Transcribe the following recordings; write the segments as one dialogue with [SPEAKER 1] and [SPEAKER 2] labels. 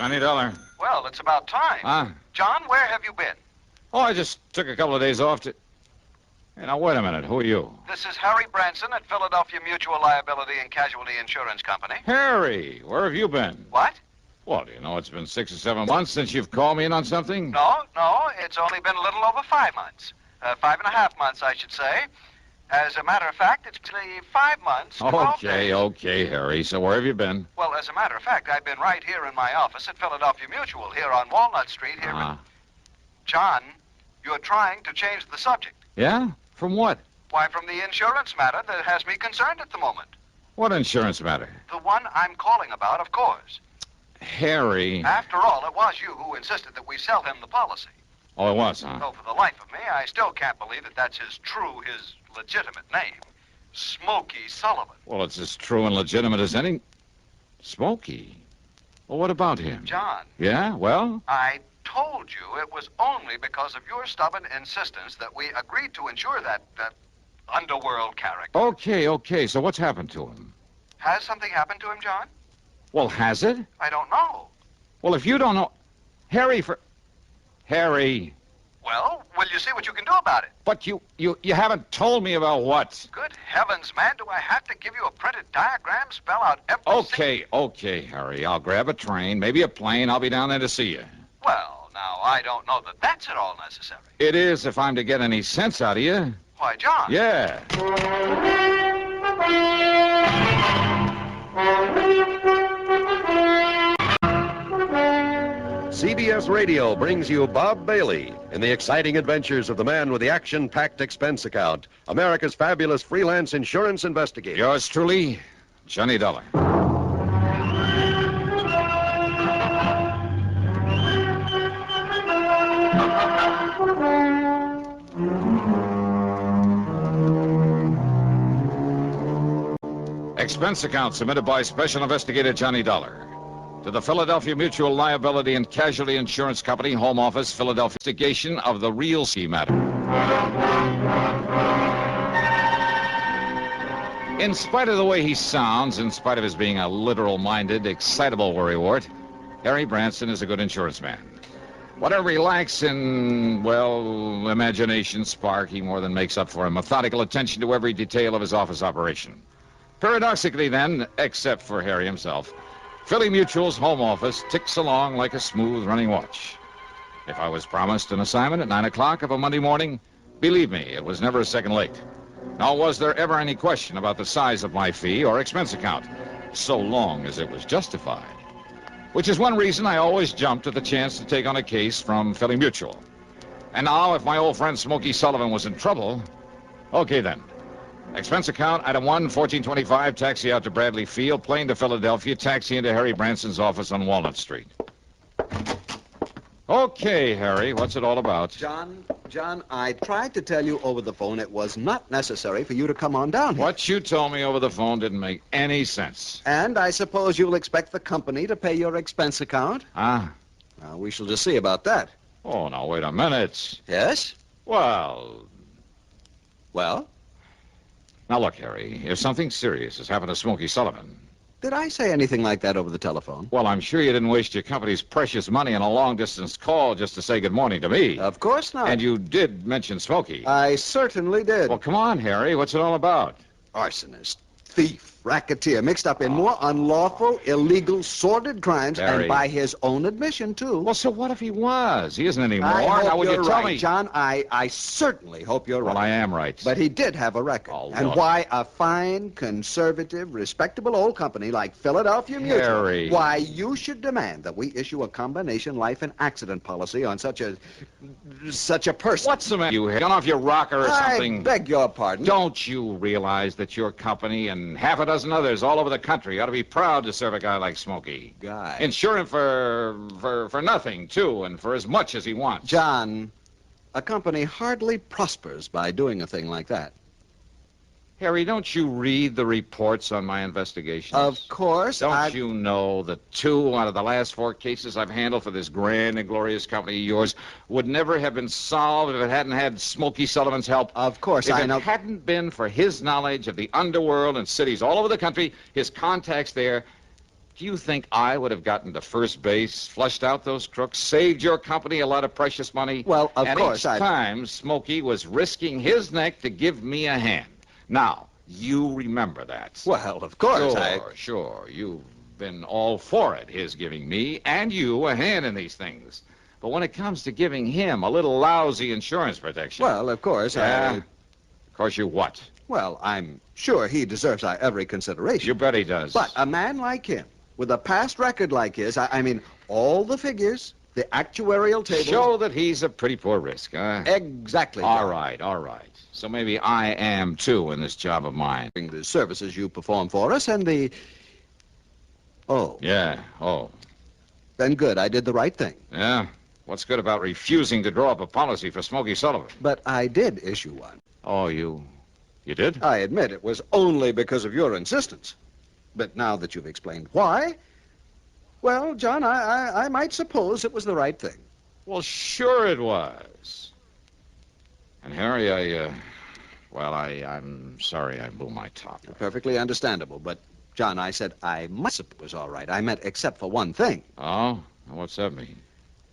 [SPEAKER 1] $20.
[SPEAKER 2] Well, it's about time.
[SPEAKER 1] Huh?
[SPEAKER 2] John, where have you been?
[SPEAKER 1] Oh, I just took a couple of days off to... Hey, now, wait a minute. Who are you?
[SPEAKER 2] This is Harry Branson at Philadelphia Mutual Liability and Casualty Insurance Company.
[SPEAKER 1] Harry, where have you been?
[SPEAKER 2] What?
[SPEAKER 1] Well, do you know it's been 6 or 7 months since you've called me in on something?
[SPEAKER 2] No, it's only been a little over 5 months. 5.5 months, I should say. As a matter of fact, it's 5 months. 12 days.
[SPEAKER 1] Okay, Harry. So where have you been?
[SPEAKER 2] Well, as a matter of fact, I've been right here in my office at Philadelphia Mutual, here on Walnut Street, here in... John, you're trying to change the subject.
[SPEAKER 1] Yeah? From what?
[SPEAKER 2] Why, from the insurance matter that has me concerned at the moment.
[SPEAKER 1] What insurance matter?
[SPEAKER 2] The one I'm calling about, of course.
[SPEAKER 1] Harry.
[SPEAKER 2] After all, it was you who insisted that we sell him the policy.
[SPEAKER 1] Oh, it was, huh?
[SPEAKER 2] Though for the life of me, I still can't believe that that's his legitimate name. Smokey Sullivan.
[SPEAKER 1] Well, it's as true and legitimate as any... Smokey? Well, what about him?
[SPEAKER 2] John.
[SPEAKER 1] Yeah? Well?
[SPEAKER 2] I told you it was only because of your stubborn insistence that we agreed to insure that underworld character.
[SPEAKER 1] Okay. So what's happened to him?
[SPEAKER 2] Has something happened to him, John?
[SPEAKER 1] Well, has it?
[SPEAKER 2] I don't know.
[SPEAKER 1] Well, if you don't know... Harry...
[SPEAKER 2] Well, will you see what you can do about it?
[SPEAKER 1] But you haven't told me about what?
[SPEAKER 2] Good heavens, man, do I have to give you a printed diagram, spell out everything?
[SPEAKER 1] Okay, Harry. I'll grab a train, maybe a plane. I'll be down there to see you.
[SPEAKER 2] Well, now, I don't know that that's at all necessary.
[SPEAKER 1] It is if I'm to get any sense out of you.
[SPEAKER 2] Why, John?
[SPEAKER 1] Yeah.
[SPEAKER 3] CBS Radio brings you Bob Bailey in the exciting adventures of the man with the action-packed expense account, America's fabulous freelance insurance investigator.
[SPEAKER 1] Yours truly, Johnny Dollar. Expense account submitted by Special Investigator Johnny Dollar to the Philadelphia Mutual Liability and Casualty Insurance Company, Home Office, Philadelphia. Investigation of the real ski matter. In spite of the way he sounds, in spite of his being a literal-minded, excitable worrywart, Harry Branson is a good insurance man. Whatever he lacks in, well, imagination, spark, he more than makes up for in methodical attention to every detail of his office operation. Paradoxically, then, except for Harry himself, Philly Mutual's home office ticks along like a smooth-running watch. If I was promised an assignment at 9 o'clock of a Monday morning, believe me, it was never a second late. Nor was there ever any question about the size of my fee or expense account, so long as it was justified. Which is one reason I always jumped at the chance to take on a case from Philly Mutual. And now, if my old friend Smokey Sullivan was in trouble, okay then. Expense account, item 1, 1425, taxi out to Bradley Field, plane to Philadelphia, taxi into Harry Branson's office on Walnut Street. Okay, Harry, what's it all about?
[SPEAKER 4] John, I tried to tell you over the phone it was not necessary for you to come on down here.
[SPEAKER 1] What you told me over the phone didn't make any sense.
[SPEAKER 4] And I suppose you'll expect the company to pay your expense account?
[SPEAKER 1] Ah.
[SPEAKER 4] We shall just see about that.
[SPEAKER 1] Oh, now, wait a minute.
[SPEAKER 4] Yes?
[SPEAKER 1] Well? Now, look, Harry, if something serious has happened to Smokey Sullivan...
[SPEAKER 4] Did I say anything like that over the telephone?
[SPEAKER 1] Well, I'm sure you didn't waste your company's precious money on a long-distance call just to say good morning to me.
[SPEAKER 4] Of course not.
[SPEAKER 1] And you did mention Smokey.
[SPEAKER 4] I certainly did.
[SPEAKER 1] Well, come on, Harry. What's it all about?
[SPEAKER 4] Arsonist, thief, racketeer, mixed up in more unlawful, illegal, sordid crimes,
[SPEAKER 1] Harry.
[SPEAKER 4] and by his own admission, too.
[SPEAKER 1] Well, so what if he was? He isn't anymore.
[SPEAKER 4] I hope
[SPEAKER 1] now, would
[SPEAKER 4] you're
[SPEAKER 1] you tell
[SPEAKER 4] right,
[SPEAKER 1] me?
[SPEAKER 4] John. I certainly hope you're right.
[SPEAKER 1] Well, I am right.
[SPEAKER 4] But he did have a record.
[SPEAKER 1] Oh,
[SPEAKER 4] and
[SPEAKER 1] look.
[SPEAKER 4] why a fine, conservative, respectable old company like Philadelphia Mutual,
[SPEAKER 1] Harry.
[SPEAKER 4] why you should demand that we issue a combination life and accident policy on such a person.
[SPEAKER 1] What's the matter? You gone off your rocker or something?
[SPEAKER 4] I beg your pardon.
[SPEAKER 1] Don't you realize that your company and half a dozen others all over the country ought to be proud to serve a guy like Smokey?
[SPEAKER 4] Guy.
[SPEAKER 1] Insure him for nothing, too, and for as much as he wants.
[SPEAKER 4] John, a company hardly prospers by doing a thing like that.
[SPEAKER 1] Harry, don't you read the reports on my investigations?
[SPEAKER 4] Of course.
[SPEAKER 1] Don't you know that 2 out of the last 4 cases I've handled for this grand and glorious company of yours would never have been solved if it hadn't had Smokey Sullivan's help?
[SPEAKER 4] Of course,
[SPEAKER 1] if
[SPEAKER 4] I know.
[SPEAKER 1] If it hadn't been for his knowledge of the underworld and cities all over the country, his contacts there, Do you think I would have gotten to first base, flushed out those crooks, saved your company a lot of precious money?
[SPEAKER 4] Well, of
[SPEAKER 1] and
[SPEAKER 4] course,
[SPEAKER 1] each time, Smokey was risking his neck to give me a hand. Now, you remember that.
[SPEAKER 4] Well, of course,
[SPEAKER 1] Sure. You've been all for it, his giving me and you a hand in these things. But when it comes to giving him a little lousy insurance protection...
[SPEAKER 4] Well, of course,
[SPEAKER 1] Of course you what?
[SPEAKER 4] Well, I'm sure he deserves our every consideration.
[SPEAKER 1] You bet he does.
[SPEAKER 4] But a man like him, with a past record like his, I mean, all the figures, the actuarial tables...
[SPEAKER 1] Show that he's a pretty poor risk, huh?
[SPEAKER 4] Exactly.
[SPEAKER 1] All right. So maybe I am, too, in this job of mine.
[SPEAKER 4] The services you perform for us and the... Oh.
[SPEAKER 1] Yeah,
[SPEAKER 4] Then good, I did the right thing.
[SPEAKER 1] Yeah? What's good about refusing to draw up a policy for Smokey Sullivan?
[SPEAKER 4] But I did issue one.
[SPEAKER 1] Oh, you did?
[SPEAKER 4] I admit it was only because of your insistence. But now that you've explained why, well, John, I might suppose it was the right thing.
[SPEAKER 1] Well, sure it was. And Harry, I'm sorry I blew my top.
[SPEAKER 4] Perfectly understandable, but, John, I said I must suppose it was all right. I meant except for one thing.
[SPEAKER 1] Oh? What's that mean?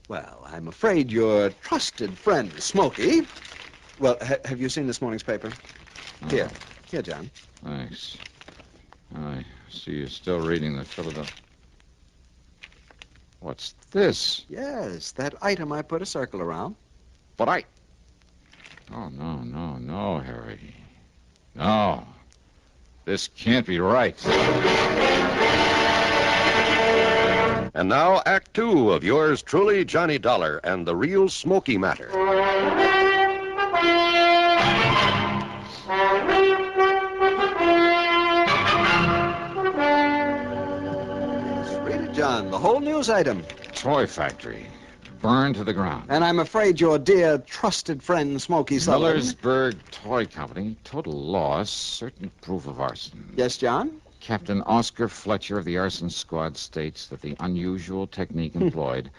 [SPEAKER 4] Well, I'm afraid your trusted friend, Smokey... Well, have you seen this morning's paper? Here, John.
[SPEAKER 1] Thanks. I see you're still reading the Philadelphia. What's this?
[SPEAKER 4] Yes, that item I put a circle around.
[SPEAKER 1] But Oh, no, Harry. No. This can't be right.
[SPEAKER 3] And now, Act Two of yours truly, Johnny Dollar, and the real Smokey matter.
[SPEAKER 4] Read it, John, the whole news item.
[SPEAKER 1] Toy factory. Burned to the ground.
[SPEAKER 4] And I'm afraid your dear trusted friend, Smokey Sullivan...
[SPEAKER 1] Millersburg Toy Company. Total loss. Certain proof of arson.
[SPEAKER 4] Yes, John?
[SPEAKER 1] Captain Oscar Fletcher of the arson squad states that the unusual technique employed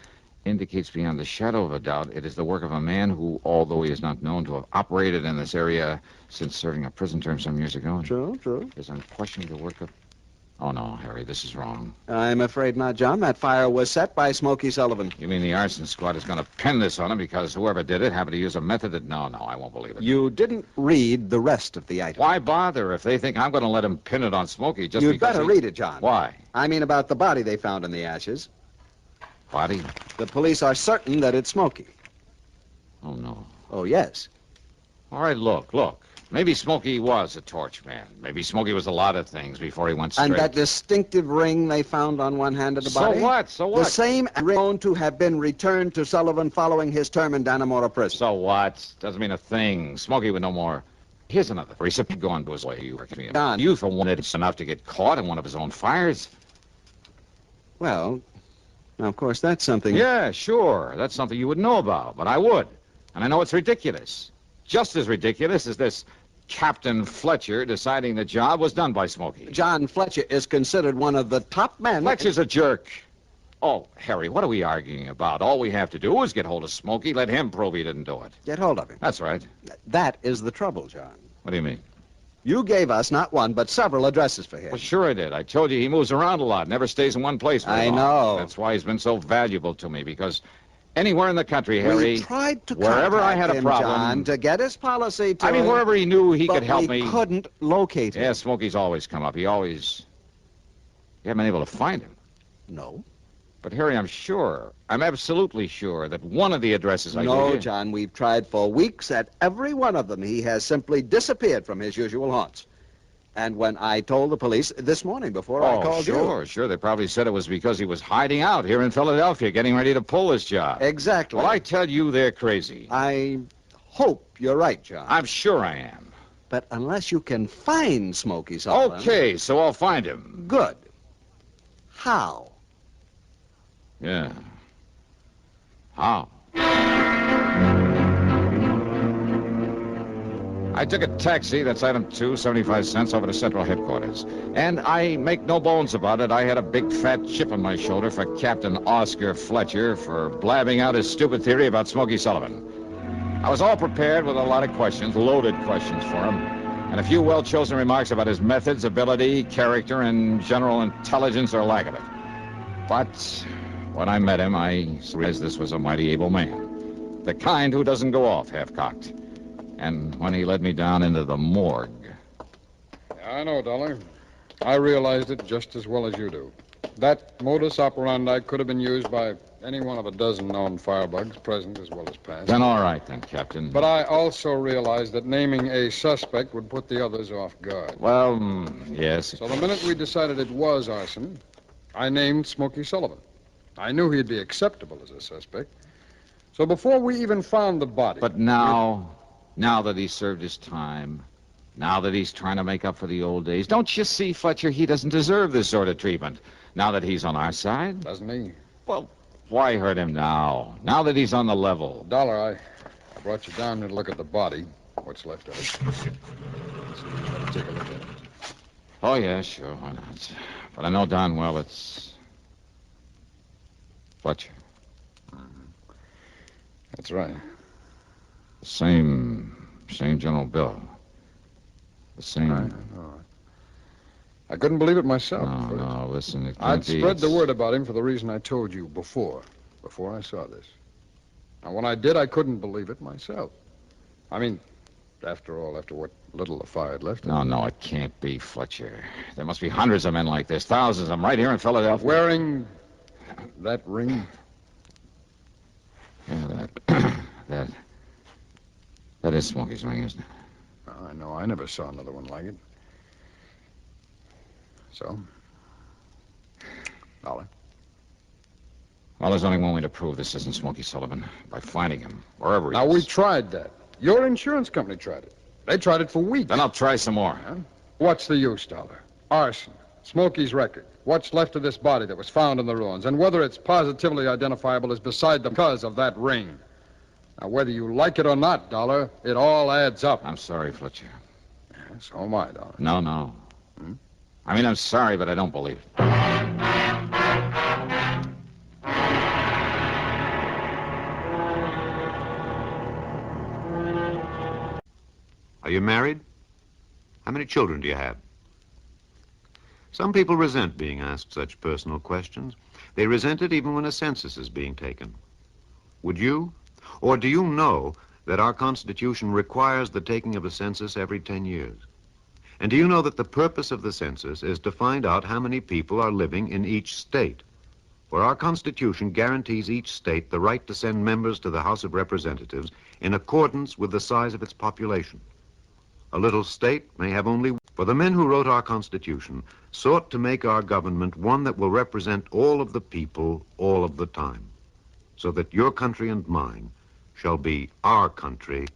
[SPEAKER 1] indicates beyond the shadow of a doubt it is the work of a man who, although he is not known to have operated in this area since serving a prison term some years ago...
[SPEAKER 4] True.
[SPEAKER 1] ...is unquestionably the work of... Oh, no, Harry, this is wrong.
[SPEAKER 4] I'm afraid not, John. That fire was set by Smokey Sullivan.
[SPEAKER 1] You mean the arson squad is going to pin this on him because whoever did it happened to use a method that... No, I won't believe it.
[SPEAKER 4] You didn't read the rest of the item.
[SPEAKER 1] Why bother if they think I'm going to let him pin it on Smokey just
[SPEAKER 4] You'd
[SPEAKER 1] because
[SPEAKER 4] better read it, John.
[SPEAKER 1] Why?
[SPEAKER 4] I mean about the body they found in the ashes.
[SPEAKER 1] Body?
[SPEAKER 4] The police are certain that it's Smokey.
[SPEAKER 1] Oh, no.
[SPEAKER 4] Oh, yes.
[SPEAKER 1] All right, look. Maybe Smokey was a torch man. Maybe Smokey was a lot of things before he went straight.
[SPEAKER 4] And that distinctive ring they found on one hand of the body?
[SPEAKER 1] So what?
[SPEAKER 4] The same ring known to have been returned to Sullivan following his term in Dannemora prison.
[SPEAKER 1] So what? Doesn't mean a thing. Smokey would know more. Here's another recipient going to his way. You working me.
[SPEAKER 4] Don.
[SPEAKER 1] You for one it's enough to get caught in one of his own fires.
[SPEAKER 4] Well, now, of course, that's something...
[SPEAKER 1] Yeah, sure. That's something you would know about, but I would. And I know it's ridiculous. Just as ridiculous as this Captain Fletcher deciding the job was done by Smokey.
[SPEAKER 4] John Fletcher is considered one of the top men...
[SPEAKER 1] Fletcher's a jerk. Oh, Harry, what are we arguing about? All we have to do is get hold of Smokey, let him prove he didn't do it.
[SPEAKER 4] Get hold of him.
[SPEAKER 1] That's right.
[SPEAKER 4] That is the trouble, John.
[SPEAKER 1] What do you mean?
[SPEAKER 4] You gave us not one, but several addresses for him.
[SPEAKER 1] Well, sure I did. I told you he moves around a lot, never stays in one place very
[SPEAKER 4] I
[SPEAKER 1] long.
[SPEAKER 4] know.
[SPEAKER 1] That's why he's been so valuable to me, because anywhere in the country, Harry...
[SPEAKER 4] We tried to
[SPEAKER 1] wherever I had a
[SPEAKER 4] him,
[SPEAKER 1] problem...
[SPEAKER 4] John, to get his policy to...
[SPEAKER 1] I mean, wherever he knew he could help me...
[SPEAKER 4] But we couldn't locate him.
[SPEAKER 1] Yeah, Smokey's always come up. You haven't been able to find him.
[SPEAKER 4] No.
[SPEAKER 1] But, Harry, I'm absolutely sure that one of the addresses I gave you...
[SPEAKER 4] No, John, we've tried for weeks. At every one of them, he has simply disappeared from his usual haunts. And when I told the police this morning before I called you...
[SPEAKER 1] Sure. They probably said it was because he was hiding out here in Philadelphia, getting ready to pull this job.
[SPEAKER 4] Exactly.
[SPEAKER 1] Well, I tell you, they're crazy.
[SPEAKER 4] I hope you're right, John.
[SPEAKER 1] I'm sure I am.
[SPEAKER 4] But unless you can find Smokey Sullivan...
[SPEAKER 1] Okay, so I'll find him.
[SPEAKER 4] Good. How?
[SPEAKER 1] Yeah. How? I took a taxi, that's item 2, 75 cents, over to Central Headquarters. And I make no bones about it, I had a big fat chip on my shoulder for Captain Oscar Fletcher for blabbing out his stupid theory about Smokey Sullivan. I was all prepared with a lot of questions, loaded questions for him. and a few well-chosen remarks about his methods, ability, character, and general intelligence or lack of it. But when I met him, I realized this was a mighty able man. The kind who doesn't go off half-cocked. And when he led me down into the morgue...
[SPEAKER 5] I know, Dollar. I realized it just as well as you do. That modus operandi could have been used by any one of a dozen known firebugs, present as well as past.
[SPEAKER 1] Then all right, then, Captain.
[SPEAKER 5] But I also realized that naming a suspect would put the others off guard.
[SPEAKER 1] Well, yes.
[SPEAKER 5] So the minute we decided it was arson, I named Smokey Sullivan. I knew he'd be acceptable as a suspect. So before we even found the body...
[SPEAKER 1] But now that he's served his time, now that he's trying to make up for the old days, don't you see, Fletcher, he doesn't deserve this sort of treatment. Now that he's on our side?
[SPEAKER 5] Doesn't he?
[SPEAKER 1] Well, why hurt him now? Now that he's on the level.
[SPEAKER 5] Dollar, I brought you down here to look at the body. What's left of it. So you better take a look at it.
[SPEAKER 1] Oh, yeah, sure, why not? But I know darn well it's... Fletcher.
[SPEAKER 5] That's right.
[SPEAKER 1] The same general bill. The same...
[SPEAKER 5] Right, I know. I couldn't believe it myself.
[SPEAKER 1] No, listen, it can't
[SPEAKER 5] I'd
[SPEAKER 1] be.
[SPEAKER 5] spread the word about him for the reason I told you before I saw this. Now, when I did, I couldn't believe it myself. I mean, after what little the fire had left.
[SPEAKER 1] No, it can't be, Fletcher. There must be hundreds of men like this, thousands of them right here in Philadelphia.
[SPEAKER 5] Wearing that ring?
[SPEAKER 1] Yeah, that is Smokey's ring, isn't it?
[SPEAKER 5] I know. I never saw another one like it. So? Dollar?
[SPEAKER 1] Well, there's only one way to prove this isn't Smokey Sullivan. By finding him, wherever he is.
[SPEAKER 5] Now, we tried that. Your insurance company tried it. They tried it for weeks.
[SPEAKER 1] Then I'll try some more.
[SPEAKER 5] Huh? What's the use, Dollar? Arson. Smokey's record. What's left of this body that was found in the ruins. And whether it's positively identifiable is beside the cause of that ring. Now, whether you like it or not, Dollar, it all adds up.
[SPEAKER 1] I'm sorry, Fletcher.
[SPEAKER 5] Yeah, so am I, Dollar.
[SPEAKER 1] No. I mean, I'm sorry, but I don't believe it.
[SPEAKER 6] Are you married? How many children do you have? Some people resent being asked such personal questions. They resent it even when a census is being taken. Would you? Or do you know that our Constitution requires the taking of a census every 10 years? And do you know that the purpose of the census is to find out how many people are living in each state? For our Constitution guarantees each state the right to send members to the House of Representatives in accordance with the size of its population. A little state may have only... For the men who wrote our Constitution sought to make our government one that will represent all of the people all of the time, so that your country and mine shall be our country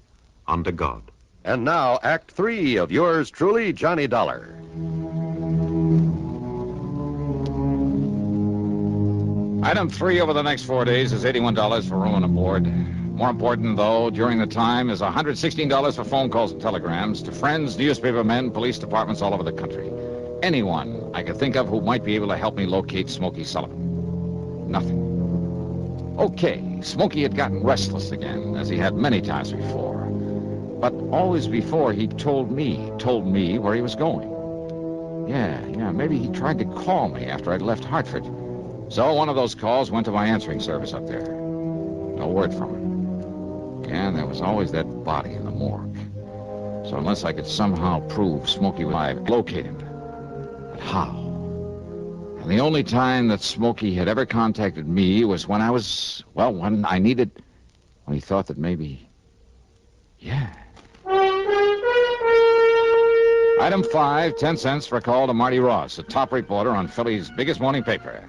[SPEAKER 6] unto God.
[SPEAKER 3] And now, Act 3 of yours truly, Johnny Dollar.
[SPEAKER 1] Item 3 over the next 4 days is $81 for room and board. More important, though, during the time is $116 for phone calls and telegrams to friends, newspaper men, police departments all over the country. Anyone I could think of who might be able to help me locate Smokey Sullivan. Nothing. Okay, Smokey had gotten restless again, as he had many times before. But always before, he told me where he was going. Yeah, maybe he tried to call me after I'd left Hartford. So one of those calls went to my answering service up there. No word from him. Yeah, and there was always that body in the morgue. So unless I could somehow prove Smokey was alive, locate him. But how? And the only time that Smokey had ever contacted me was when when he thought that maybe, yeah. Item 5, 10 cents for a call to Marty Ross, a top reporter on Philly's biggest morning paper.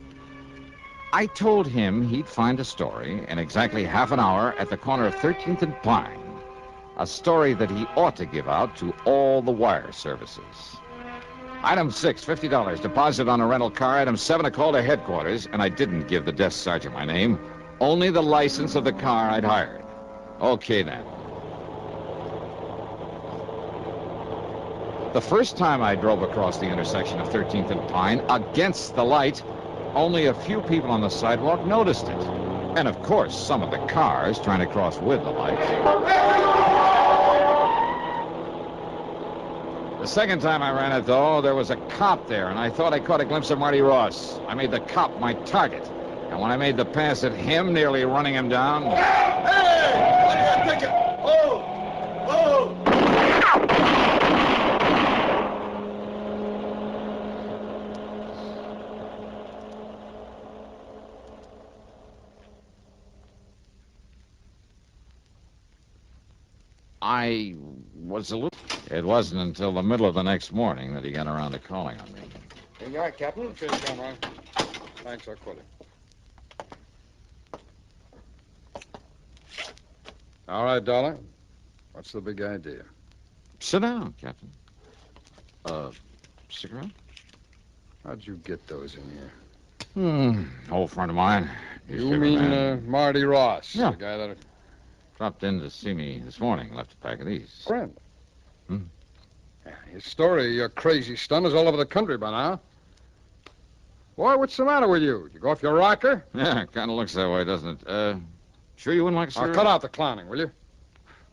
[SPEAKER 1] I told him he'd find a story in exactly half an hour at the corner of 13th and Pine. A story that he ought to give out to all the wire services. Item 6, $50, deposit on a rental car. Item 7, a call to headquarters, and I didn't give the desk sergeant my name, only the license of the car I'd hired. Okay, then. The first time I drove across the intersection of 13th and Pine against the light, only a few people on the sidewalk noticed it. And of course, some of the cars trying to cross with the light. The second time I ran it, though, there was a cop there, and I thought I caught a glimpse of Marty Ross. I made the cop my target. And when I made the pass at him, nearly running him down...
[SPEAKER 7] Hey! What are you thinking? Oh! Oh!
[SPEAKER 1] I was a little... It wasn't until the middle of the next morning that he got around to calling on me.
[SPEAKER 5] Here you are, Captain. Cheers, Kramer. Thanks, I'll call you. All right, Dollar. What's the big idea?
[SPEAKER 1] Sit down, Captain. Cigarette?
[SPEAKER 5] How'd you get those in here?
[SPEAKER 1] Old friend of mine.
[SPEAKER 5] You mean Marty Ross?
[SPEAKER 1] Yeah.
[SPEAKER 5] The guy that...
[SPEAKER 1] Dropped in to see me this morning. Left a pack of these.
[SPEAKER 5] Friend. Yeah, his story of your crazy stunt is all over the country by now. Boy, what's the matter with you? You go off your rocker?
[SPEAKER 1] Yeah, kind of looks that way, doesn't it? Sure you wouldn't like a cigarette?
[SPEAKER 5] Cut out the clowning, will you?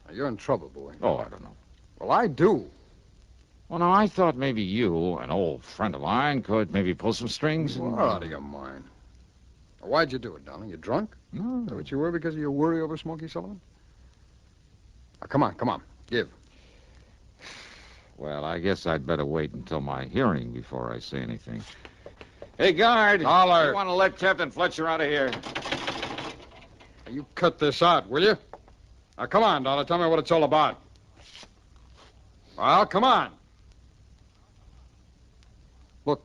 [SPEAKER 5] Now, you're in trouble, boy.
[SPEAKER 1] Oh, I don't know.
[SPEAKER 5] Well, I do.
[SPEAKER 1] Well, now, I thought maybe you, an old friend of mine, could maybe pull some strings.
[SPEAKER 5] You're out of your mind. Now, why'd you do it, darling? You drunk?
[SPEAKER 1] No.
[SPEAKER 5] Is that what you were because of your worry over Smokey Sullivan? Now, come on. Give.
[SPEAKER 1] Well, I guess I'd better wait until my hearing before I say anything. Hey, guard.
[SPEAKER 5] Dollar.
[SPEAKER 1] You want to let Captain Fletcher out of here?
[SPEAKER 5] Now, you cut this out, will you? Now, come on, Dollar. Tell me what it's all about. Well, come on. Look,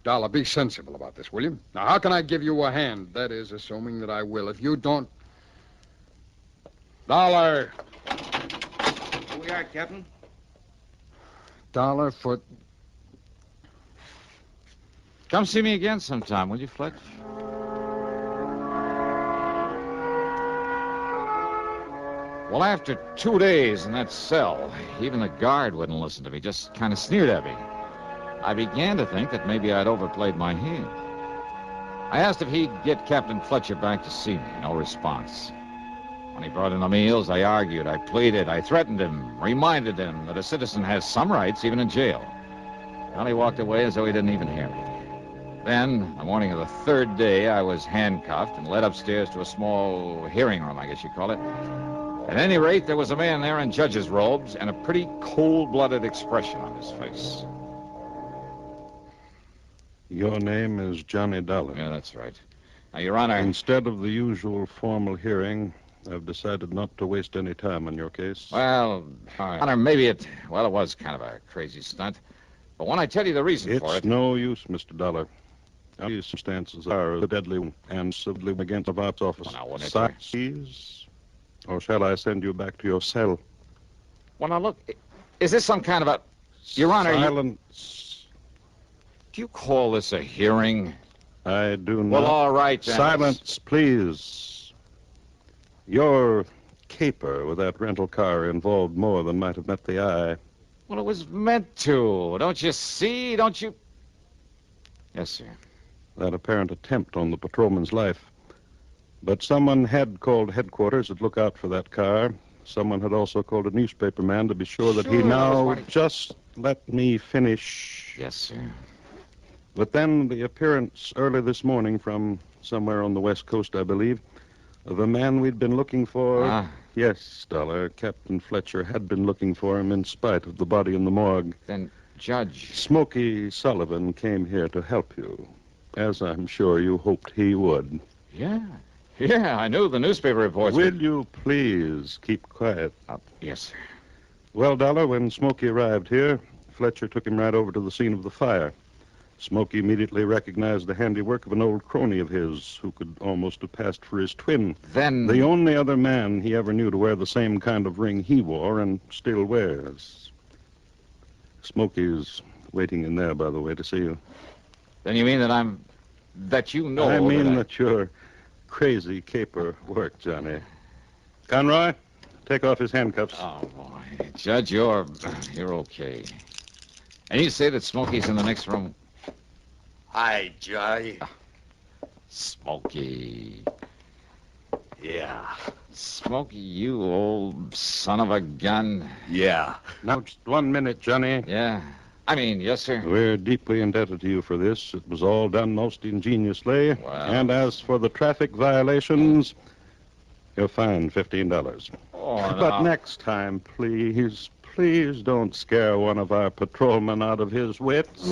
[SPEAKER 5] Dollar, be sensible about this, will you? Now, how can I give you a hand? That is, assuming that I will. If you don't... Dollar.
[SPEAKER 7] Here we are, Captain.
[SPEAKER 5] Dollar for...
[SPEAKER 1] Come see me again sometime, will you, Fletch? Well, after 2 days in that cell, even the guard wouldn't listen to me, just kind of sneered at me. I began to think that maybe I'd overplayed my hand. I asked if he'd get Captain Fletcher back to see me. No response. When he brought in the meals, I argued, I pleaded, I threatened him, reminded him that a citizen has some rights, even in jail. Well, he walked away as though he didn't even hear me. Then, the morning of the third day, I was handcuffed and led upstairs to a small hearing room, I guess you'd call it. At any rate, there was a man there in judge's robes and a pretty cold-blooded expression on his face.
[SPEAKER 8] Your name is Johnny Dollar.
[SPEAKER 1] Yeah, that's right. Now, Your Honor...
[SPEAKER 8] Instead of the usual formal hearing, I've decided not to waste any time on your case.
[SPEAKER 1] Well, Your Honor, maybe it was kind of a crazy stunt. But when I tell you the reason for it...
[SPEAKER 8] It's no use, Mr. Dollar. These circumstances are the deadly and civilly against the Vart's office.
[SPEAKER 1] Well, now, wouldn't it...
[SPEAKER 8] Cites, or shall I send you back to your cell?
[SPEAKER 1] Well, now, look, is this some kind of a... Your Honor...
[SPEAKER 8] Silence.
[SPEAKER 1] Do you call this a hearing?
[SPEAKER 8] I do not.
[SPEAKER 1] Well, all right, then.
[SPEAKER 8] Silence, please. Your caper with that rental car involved more than might have met the eye.
[SPEAKER 1] Well, it was meant to. Don't you see? Don't you... Yes, sir.
[SPEAKER 8] That apparent attempt on the patrolman's life. But someone had called headquarters to look out for that car. Someone had also called a newspaper man to be sure that he now... Just let me finish.
[SPEAKER 1] Yes, sir.
[SPEAKER 8] But then the appearance early this morning from somewhere on the West Coast, I believe, of a man we'd been looking for.
[SPEAKER 1] Ah.
[SPEAKER 8] Yes, Dollar. Captain Fletcher had been looking for him in spite of the body in the morgue.
[SPEAKER 1] Then, Judge...
[SPEAKER 8] Smokey Sullivan came here to help you, as I'm sure you hoped he would.
[SPEAKER 1] Yeah, I knew the newspaper reports...
[SPEAKER 8] Will you please keep quiet?
[SPEAKER 1] Yes, sir.
[SPEAKER 8] Well, Dollar, when Smokey arrived here, Fletcher took him right over to the scene of the fire. Smokey immediately recognized the handiwork of an old crony of his who could almost have passed for his twin.
[SPEAKER 1] Then...
[SPEAKER 8] The only other man he ever knew to wear the same kind of ring he wore and still wears. Smokey's waiting in there, by the way, to see you.
[SPEAKER 1] Then you mean that you know...
[SPEAKER 8] I mean that your crazy caper worked, Johnny. Conroy, take off his handcuffs.
[SPEAKER 1] Oh, boy. Judge, you're okay. And you say that Smokey's in the next room?
[SPEAKER 7] Hi, Johnny.
[SPEAKER 1] Smokey.
[SPEAKER 7] Yeah.
[SPEAKER 1] Smokey, you old son of a gun.
[SPEAKER 7] Yeah.
[SPEAKER 8] Now, just 1 minute, Johnny.
[SPEAKER 1] Yeah. Yes, sir.
[SPEAKER 8] We're deeply indebted to you for this. It was all done most ingeniously.
[SPEAKER 1] Wow.
[SPEAKER 8] And as for the traffic violations, you're fined $15.
[SPEAKER 1] Oh,
[SPEAKER 8] But next time, please don't scare one of our patrolmen out of his wits.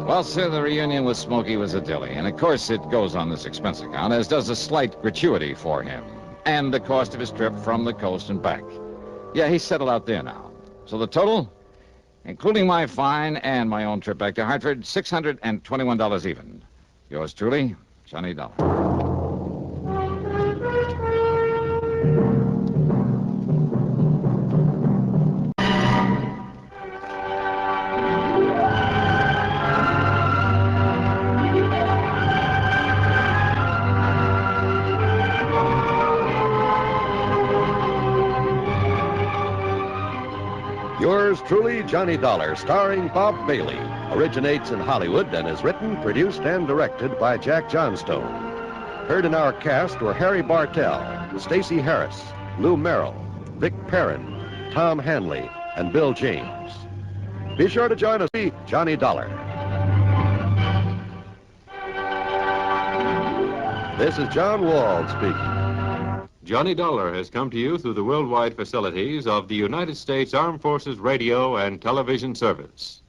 [SPEAKER 1] Well, sir, the reunion with Smokey was a dilly. And, of course, it goes on this expense account, as does a slight gratuity for him. And the cost of his trip from the coast and back. Yeah, he's settled out there now. So the total, including my fine and my own trip back to Hartford, $621 even. Yours truly, Johnny Dollar.
[SPEAKER 3] Yours truly, Johnny Dollar, starring Bob Bailey, originates in Hollywood and is written, produced, and directed by Jack Johnstone. Heard in our cast were Harry Bartell, Stacey Harris, Lou Merrill, Vic Perrin, Tom Hanley, and Bill James. Be sure to join us, Johnny Dollar. This is John Wald speaking.
[SPEAKER 6] Johnny Dollar has come to you through the worldwide facilities of the United States Armed Forces Radio and Television Service.